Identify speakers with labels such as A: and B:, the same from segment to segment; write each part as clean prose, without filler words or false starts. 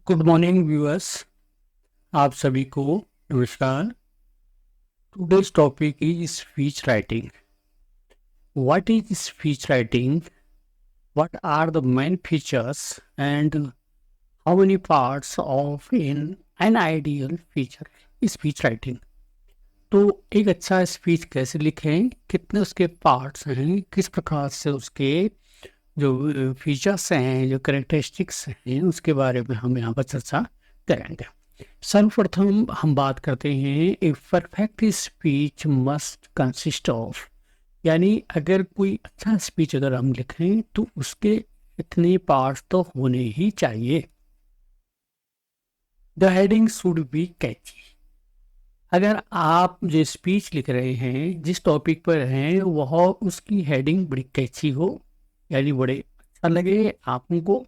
A: Good morning viewers. आप सभी को नमस्कार। Today's topic is speech writing. What is speech writing? What are the main features and how many parts of in an ideal feature speech writing? तो एक अच्छा speech कैसे लिखें, कितने उसके पार्ट्स हैं, किस प्रकार से उसके जो फीचर्स हैं, जो करेक्टरिस्टिक्स हैं, उसके बारे में हम यहाँ पर चर्चा करेंगे। सर्वप्रथम हम बात करते हैं a perfect speech must consist of, यानी अगर कोई अच्छा स्पीच अगर हम लिखें तो उसके इतने पार्ट्स तो होने ही चाहिए। द हेडिंग शुड बी कैची। अगर आप जो स्पीच लिख रहे हैं, जिस टॉपिक पर हैं, वह उसकी हेडिंग बड़ी कैची हो, यानी बड़े अच्छा लगे आपको।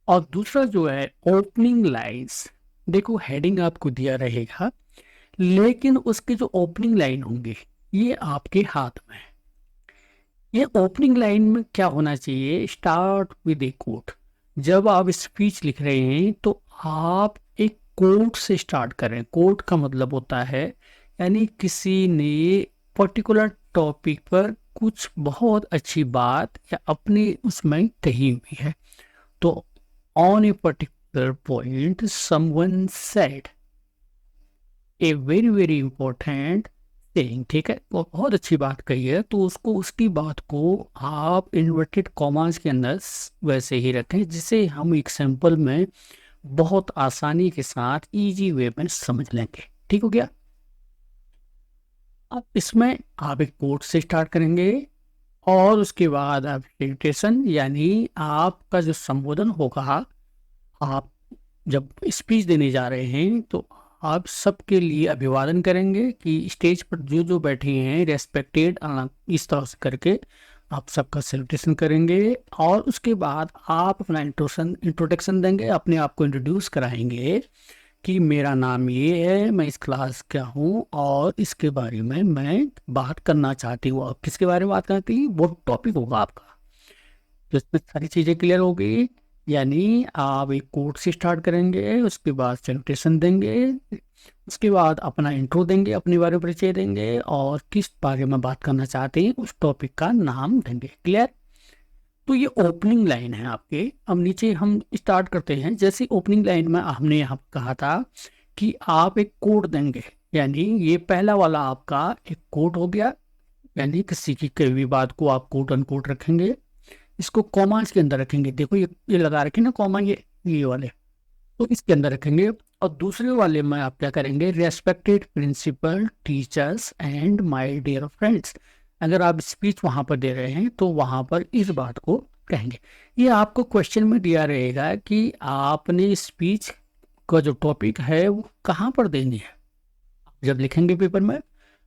A: और दूसरा जो है ओपनिंग लाइंस। देखो, हेडिंग आपको दिया रहेगा, लेकिन उसके जो ओपनिंग लाइन होंगे ये आपके हाथ में है। ये ओपनिंग लाइन में क्या होना चाहिए? Start with a quote. जब आप स्पीच लिख रहे हैं तो आप एक कोट से स्टार्ट करें। कोट का मतलब होता है यानी किसी ने पर्टिकुलर टॉपिक पर कुछ बहुत अच्छी बात या अपनी उसमें कही हुई है, तो on a particular point someone said a very very important thing. ठीक है, वो बहुत अच्छी बात कही है, तो उसको उसकी बात को आप इन्वर्टेड कॉमास के अंदर वैसे ही रखें, जिसे हम एग्जाम्पल में बहुत आसानी के साथ इजी वे में समझ लेंगे। ठीक हो गया? अब इसमें आप एक कोट से स्टार्ट करेंगे और उसके बाद आप प्रेजेंटेशन, यानी आपका जो संबोधन होगा, आप जब स्पीच देने जा रहे हैं तो आप सबके लिए अभिवादन करेंगे कि स्टेज पर जो जो बैठे हैं रेस्पेक्टेड, इस तरह से करके आप सबका सेलिब्रेशन करेंगे। और उसके बाद आप अपना इंट्रोडक्शन देंगे, अपने आप को इंट्रोड्यूस कराएंगे कि मेरा नाम ये है, मैं इस क्लास का हूँ और इसके बारे में मैं बात करना चाहती हूँ। आप किसके बारे में बात करती हैं, वो टॉपिक होगा आपका। तो इसमें सारी चीज़ें क्लियर हो गई। यानी आप एक कोट से स्टार्ट करेंगे, उसके बाद सैल्यूटेशन देंगे, उसके बाद अपना इंट्रो देंगे, अपने बारे में परिचय देंगे और किस बारे में बात करना चाहते हैं उस टॉपिक का नाम देंगे। क्लियर? तो ये ओपनिंग लाइन है आपके। अब नीचे हम स्टार्ट करते हैं। जैसे ओपनिंग लाइन में हमने यहाँ कहा था कि आप एक कोड देंगे, यानी ये पहला वाला आपका एक कोड हो गया, यानी किसी की कही हुई बात को आप कोट अनकोट रखेंगे, इसको कॉमास के अंदर रखेंगे। देखो ये लगा रखे ना कॉमा, ये वाले, तो इसके अंदर रखेंगे। और दूसरे वाले में आप क्या करेंगे? Respected principal, teachers and my dear friends. अगर आप स्पीच वहां पर दे रहे हैं तो वहां पर इस बात को कहेंगे। ये आपको क्वेश्चन में दिया रहेगा कि आपने स्पीच का जो टॉपिक है वो कहाँ पर देनी है जब लिखेंगे पेपर में।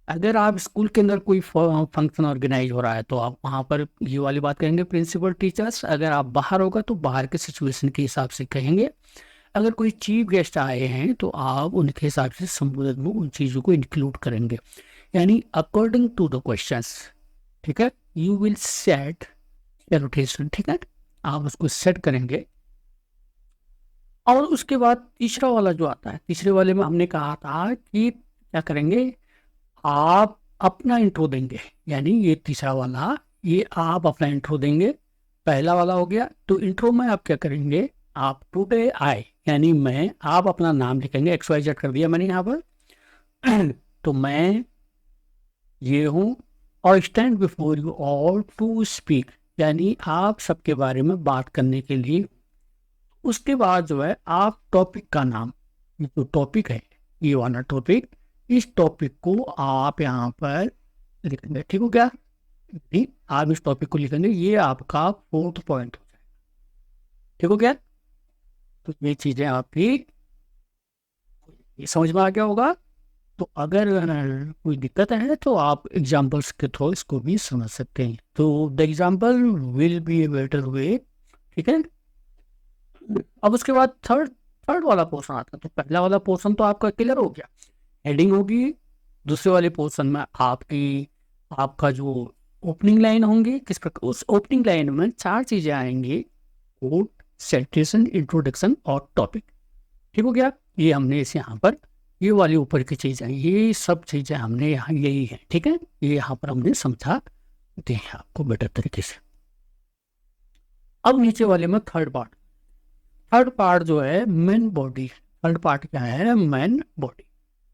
A: अगर आप स्कूल के अंदर कोई फंक्शन ऑर्गेनाइज हो रहा है तो आप वहाँ पर ये वाली बात कहेंगे, प्रिंसिपल टीचर्स। अगर आप बाहर होगा तो बाहर के सिचुएशन के हिसाब से कहेंगे। अगर कोई चीफ गेस्ट आए हैं तो आप उनके हिसाब से संबोधन में उन चीज़ों को इंक्लूड करेंगे, यानी अकॉर्डिंग टू द क्वेश्चंस। ठीक है, यू विल सेट एनोटेशन। ठीक है, आप उसको सेट करेंगे। और उसके बाद तीसरा वाला जो आता है, तीसरे वाले में हमने कहा था कि क्या करेंगे? आप अपना इंट्रो देंगे, यानी ये तीसरा वाला, ये आप अपना इंट्रो देंगे। पहला वाला हो गया, तो इंट्रो में आप क्या करेंगे? आप टुडे आई, यानी मैं, आप अपना नाम लिखेंगे, एक्स वाई जेड कर दिया मैंने यहाँ पर तो मैं ये हूँ और stand before you all to speak, यानी आप सबके बारे में बात करने के लिए। उसके बाद जो है आप टॉपिक का नाम, ये जो टॉपिक है ये वाला टॉपिक, इस टॉपिक को आप यहाँ पर लिखेंगे। ठीक हो गया? नहीं, आप इस टॉपिक को लिखेंगे, ये आपका फोर्थ पॉइंट हो जाएगा। ठीक हो गया? तो ये चीजें आपकी ये समझ में आ गया होगा। तो अगर कोई दिक्कत है तो आप एग्जाम्पल्स के थ्रू इसको भी समझ सकते हैं। तो the example will be a better way. ठीक है, अब उसके बाद थर्ड थर्ड वाला पोर्शन आता है। तो पहला वाला पोर्शन तो आपका क्लियर हो गया, हेडिंग होगी। दूसरे वाले पोर्शन में आपका जो ओपनिंग लाइन होंगी, किस प्रकार उस ओपनिंग लाइन में चार चीजें आएंगी: कोट, सेल्यूशन, इंट्रोडक्शन और टॉपिक। ठीक हो गया। ये हमने इसे यहाँ पर, ये वाली ऊपर की चीज़ें, ये सब चीज़ें हमने यहाँ यही है, ठीक है, ये यहाँ पर हमने समझा दी है आपको बेटर तरीके से। अब नीचे वाले में थर्ड पार्ट जो है मेन बॉडी। थर्ड पार्ट क्या है? Main body.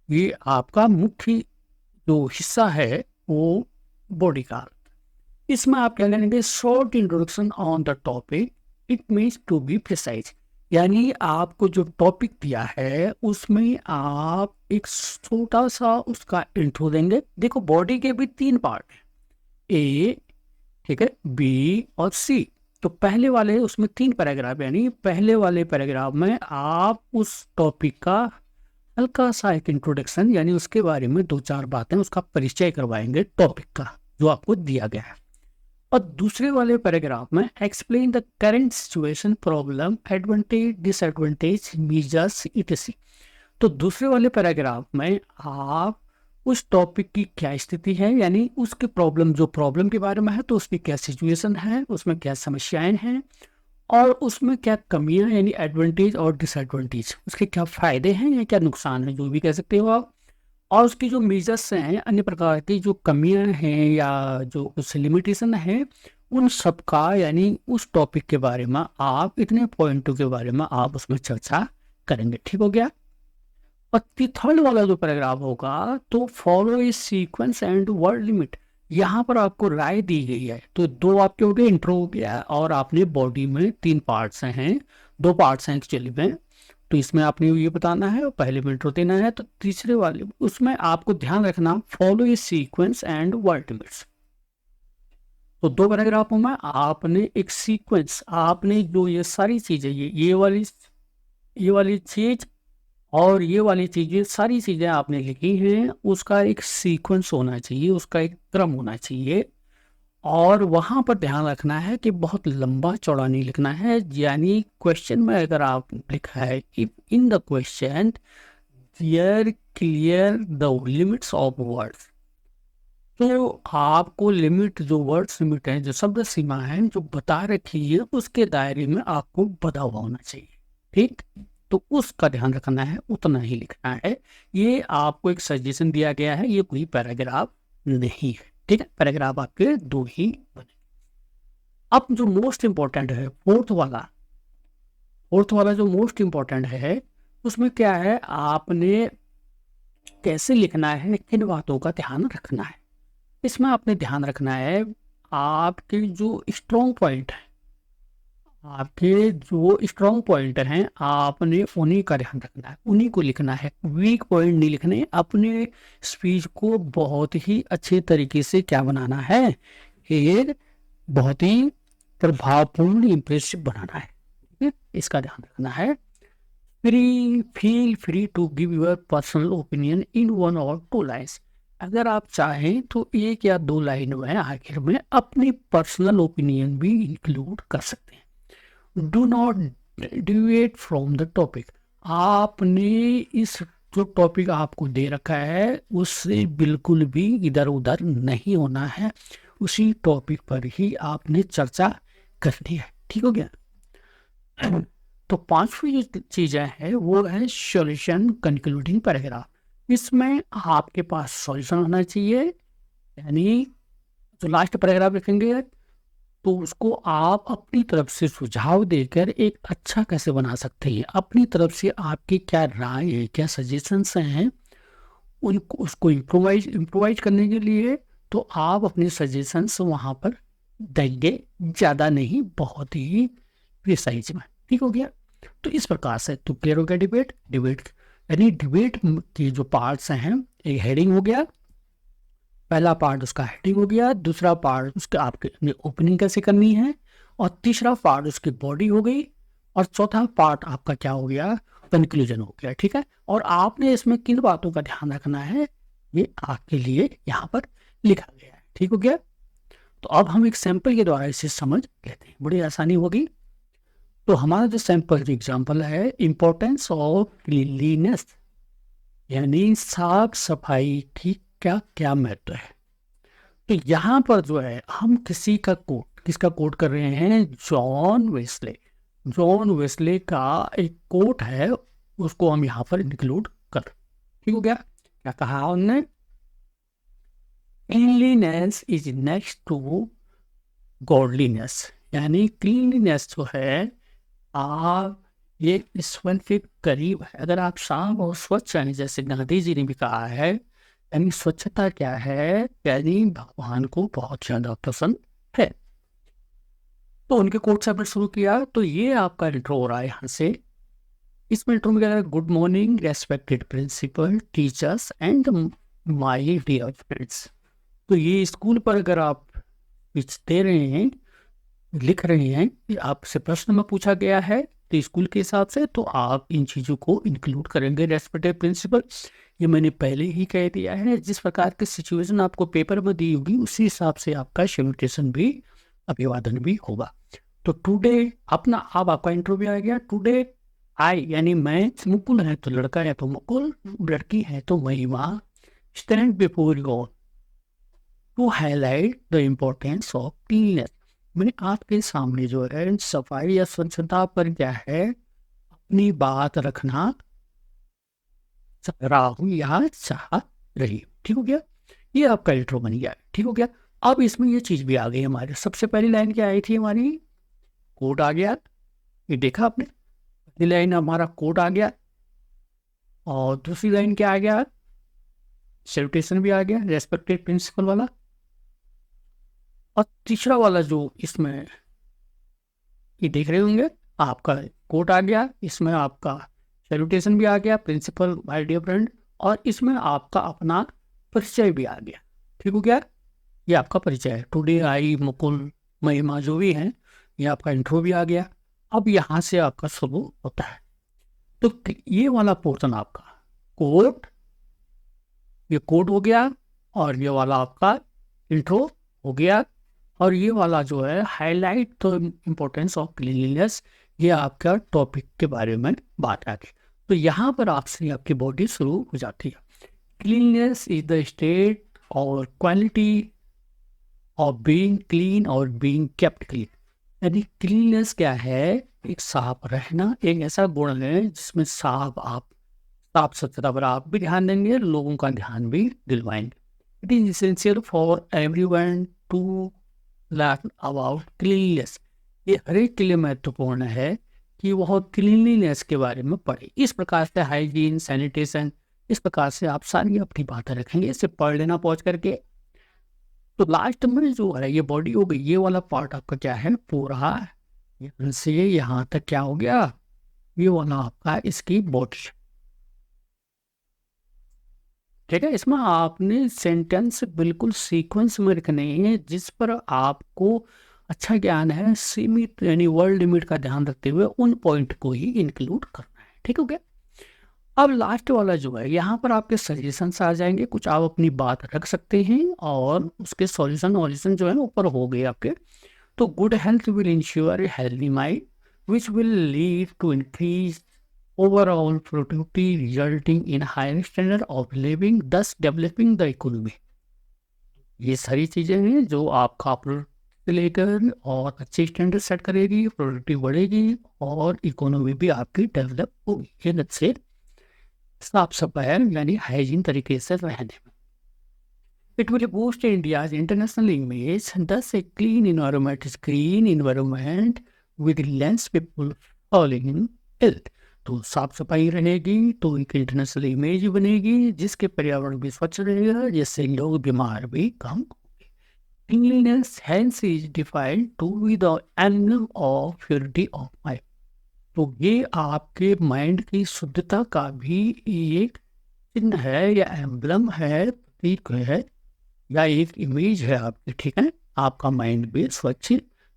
A: ये आपका मुख्य जो हिस्सा है वो बॉडी का। इसमें आप क्या करेंगे? Short introduction on the topic, it means to be precise. यानी आपको जो टॉपिक दिया है उसमें आप एक छोटा सा उसका इंट्रो देंगे। देखो बॉडी के भी 3 पार्ट हैं, ए, ठीक है, बी और सी। तो पहले वाले उसमें 3 पैराग्राफ, यानी पहले वाले पैराग्राफ में आप उस टॉपिक का हल्का सा एक इंट्रोडक्शन, यानी उसके बारे में 2-4 बातें, उसका परिचय करवाएंगे टॉपिक का जो आपको दिया गया है। और दूसरे वाले पैराग्राफ में explain the current situation, problem, advantage, disadvantage, measures, etc. तो दूसरे वाले पैराग्राफ में आप उस टॉपिक की क्या स्थिति है, यानी उसके प्रॉब्लम, जो प्रॉब्लम के बारे में है तो उसकी क्या सिचुएशन है, उसमें क्या समस्याएं हैं, और उसमें क्या कमियां, यानी एडवांटेज और डिसएडवांटेज, उसके क्या फायदे हैं या क्या नुकसान है, जो भी कह सकते हो आप। और उसकी जो मेजर्स हैं, अन्य प्रकार की जो कमियां हैं या जो कुछ लिमिटेशन है, उन सब का, यानी उस टॉपिक के बारे में आप इतने पॉइंटों के बारे में आप उसमें चर्चा करेंगे। ठीक हो गया। और थर्ड वाला जो पैराग्राफ होगा, तो follow A sequence and word limit. यहाँ पर आपको राय दी गई है। तो 2 आपके हो गए, इंट्रो हो गया, और आपने बॉडी में 3 पार्ट्स हैं, 2 पार्ट्स हैं एक्चुअली में। तो इसमें आपने ये बताना है और पहले में इंट्रो देना है। तो तीसरे वाले उसमें आपको ध्यान रखना, follow A sequence and word limits. तो 2 पैराग्राफों में आपने एक सीक्वेंस, आपने जो ये सारी चीजें, ये वाली चीज और ये वाली चीजें, सारी चीजें आपने लिखी हैं, उसका एक सीक्वेंस होना चाहिए, उसका एक क्रम होना चाहिए। और वहां पर ध्यान रखना है कि बहुत लंबा चौड़ा नहीं लिखना है। यानी क्वेश्चन में अगर आप लिखा है if in the question there clear the limits of words, तो आपको लिमिट, जो वर्ड्स लिमिट है, जो शब्द सीमा है जो बता रखी है, उसके दायरे में आपको बता हुआ होना चाहिए। ठीक, तो उसका ध्यान रखना है, उतना ही लिखना है। ये आपको एक सजेशन दिया गया है, ये कोई पैराग्राफ नहीं है। ठीक है, पैराग्राफ आपके 2 ही बने। अब जो मोस्ट इंपॉर्टेंट है, फोर्थ वाला जो मोस्ट इंपॉर्टेंट है, उसमें क्या है, आपने कैसे लिखना है, किन बातों का ध्यान रखना है। इसमें आपने ध्यान रखना है आपके जो स्ट्रॉन्ग पॉइंट है, हैं, आपने उन्हीं का ध्यान रखना है, उन्हीं को लिखना है। वीक पॉइंट नहीं लिखने। अपने स्पीच को बहुत ही अच्छे तरीके से क्या बनाना है, एक बहुत ही प्रभावपूर्ण, इंप्रेसिव बनाना है। ठीक है, इसका ध्यान रखना है। Feel free to give your personal opinion in 1 or 2 lines. अगर आप चाहें तो 1 या 2 लाइन में आखिर में अपनी पर्सनल ओपिनियन भी इंक्लूड कर सकते हैं। Do not deviate from the topic. आपने इस जो टॉपिक आपको दे रखा है उससे बिल्कुल भी इधर उधर नहीं होना है, उसी टॉपिक पर ही आपने चर्चा करनी है। ठीक हो गया। तो 5वीं जो चीजें हैं वो है सॉल्यूशन कंक्लूडिंग पैराग्राफ। इसमें आपके पास सॉल्यूशन होना चाहिए, यानी जो लास्ट पैराग्राफ लिखेंगे तो उसको आप अपनी तरफ से सुझाव देकर एक अच्छा कैसे बना सकते हैं, अपनी तरफ से आपकी क्या राय है, क्या सजेशंस हैं, उनको उसको इम्प्रोवाइज करने के लिए तो आप अपने सजेशंस वहाँ पर देंगे, ज़्यादा नहीं, बहुत ही प्रिसाइज में। ठीक हो गया। तो इस प्रकार से तो क्लियर हो गया डिबेट यानी डिबेट के जो पार्ट्स हैं, एक हेडिंग हो गया, पहला पार्ट उसका हेडिंग हो गया, दूसरा पार्ट उसके आपके ओपनिंग कैसे करनी है, और तीसरा पार्ट उसकी बॉडी हो गई, और चौथा पार्ट आपका क्या हो गया, कंक्लूजन हो गया। ठीक है, और आपने इसमें किन बातों का ध्यान रखना है ये आपके लिए यहाँ पर लिखा गया है। ठीक हो गया। तो अब हम एक सैंपल के द्वारा इसे समझ लेते हैं, बड़ी आसानी होगी। तो हमारा जो सैंपल एग्जाम्पल है, इंपॉर्टेंस ऑफ क्लीनलीनेस, यानी साफ सफाई की क्या क्या महत्व है। तो यहाँ पर जो है हम किसका कोट कर रहे हैं, जॉन वेस्ले। जॉन वेस्ले का एक कोट है, उसको हम यहाँ पर इंक्लूड कर। ठीक हो गया? क्या कहा उन्होंने? Cleanliness is next to godliness, यानी क्लीनलीनेस जो है आप ये ईश्वर के करीब है। अगर आप साफ और स्वच्छ हैं, जैसे गांधी जी ने भी कहा है, यानी स्वच्छता क्या है, यानी भगवान को बहुत ज्यादा पसंद है। तो उनके कोट से हमने शुरू किया। तो ये आपका इंट्रो हो रहा है यहाँ से। इसमें इंट्रो में क्या है? Good morning respected principal, teachers and my dear friends. तो ये स्कूल पर अगर आप स्पीच दे रहे हैं, लिख रहे हैं, आपसे प्रश्न में पूछा गया है तो स्कूल के हिसाब से तो आप इन चीज़ों को इंक्लूड करेंगे। रेस्पेक्टेड प्रिंसिपल, ये मैंने पहले ही कह दिया है, जिस प्रकार की सिचुएशन आपको पेपर में दी होगी उसी हिसाब से आपका सैल्यूटेशन भी, अभिवादन भी होगा। तो टुडे अपना, अब आपका इंटरव्यू आ गया। टुडे आई यानी मैं, मुकुल है तो लड़का है तो मुकुल, लड़की है तो Mahima, stand before you to highlight the importance of cleanness. मैंने आपके सामने जो है सफाई या स्वच्छता पर क्या है अपनी बात रखना चाह रहा हूँ या चाह रही हूँ। ठीक हो गया? ये आपका इंट्रो बन गया। ठीक हो गया? अब इसमें ये चीज भी आ गई हमारी। सबसे पहली लाइन क्या आई थी हमारी? कोड आ गया। ये देखा आपने? पहली लाइन हमारा कोड आ गया, और दूसरी लाइन क्या आ गया? सैल्यूटेशन भी आ गया, रेस्पेक्टेड प्रिंसिपल वाला। और तीसरा वाला जो इसमें ये देख रहे होंगे, आपका कोट आ गया, इसमें आपका सैल्यूटेशन भी आ गया, प्रिंसिपल माय डियर फ्रेंड, और इसमें आपका अपना परिचय भी आ गया। ठीक हो गया? ये आपका परिचय है। टुडे आई, मुकुल, महिमा जो भी हैं, ये आपका इंट्रो भी आ गया। अब यहाँ से आपका शुरू होता है। तो ये वाला पोर्शन आपका कोट, ये कोड हो गया, और ये वाला आपका इंट्रो हो गया, और ये वाला जो है highlight the importance of cleanliness, ये आपका टॉपिक के बारे में बात आ गई। तो यहाँ पर आपसे आपकी बॉडी शुरू हो जाती है। क्लीनलीनेस इज द स्टेट और क्वालिटी ऑफ बीइंग क्लीन और बीइंग केप्ट क्लीन। यानी क्लीननेस क्या है? एक साफ रहना, एक ऐसा गुण है जिसमें साफ सुथरा पर आप भी ध्यान देंगे, लोगों का ध्यान भी दिलवाएंगे। It is essential for everyone to learn about cleanliness. ये हर एक के लिए महत्वपूर्ण है कि वह क्लीनलीनेस के बारे में पढ़े। इस प्रकार से हाइजीन, सैनिटेशन, इस प्रकार से आप सारी अपनी बातें रखेंगे। इसे पढ़ लेना पहुंच करके। तो लास्ट में जो है ये बॉडी हो गई, ये वाला पार्ट आपका क्या है पूरा, यहाँ से यहाँ तक क्या हो गया, ये वाला आपका इसकी बॉडी। ठीक है? इसमें आपने सेंटेंस बिल्कुल सीक्वेंस में रखने हैं, जिस पर आपको अच्छा ज्ञान है, सीमित यानी वर्ड लिमिट का ध्यान रखते हुए उन पॉइंट को ही इंक्लूड करना है। ठीक हो गया? अब लास्ट वाला जो है, यहाँ पर आपके सजेशंस आ जाएंगे, कुछ आप अपनी बात रख सकते हैं, और उसके सॉल्यूशन जो है ना ऊपर हो गए आपके। तो good health will ensure healthy mind which will lead to increase overall productivity resulting in higher standard of living, thus developing the economy। ये सारी चीजें हैं जो आपका से लेकर और अच्छी स्टैंडर्ड सेट करेगी, प्रोडक्टिव बढ़ेगी, और इकोनॉमी भी आपकी डेवलप होगी। ये से साफ सफाई यानी हाइजीन तरीके से रहने में। It will boost India's international image, thus a clean environment is green environment with less people falling ill। तो साफ सफाई रहेगी तो एक इंटरनेशनल इमेज बनेगी, जिसके पर्यावरण भी स्वच्छ रहेगा, जिससे लोग बीमार भी कम होंगे। Cleanliness hence is defined to be the emblem of purity of mind. तो ये आपके माइंड की शुद्धता का भी एक चिन्ह है, या एम्बलम है, प्रतीक है, या एक इमेज है आपकी। ठीक है? आपका माइंड भी स्वच्छ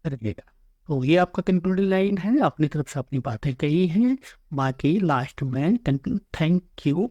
A: रहेगा। तो ये आपका कंक्लूडिंग लाइन है, अपनी तरफ से अपनी बातें कही हैं, बाकी लास्ट में थैंक यू।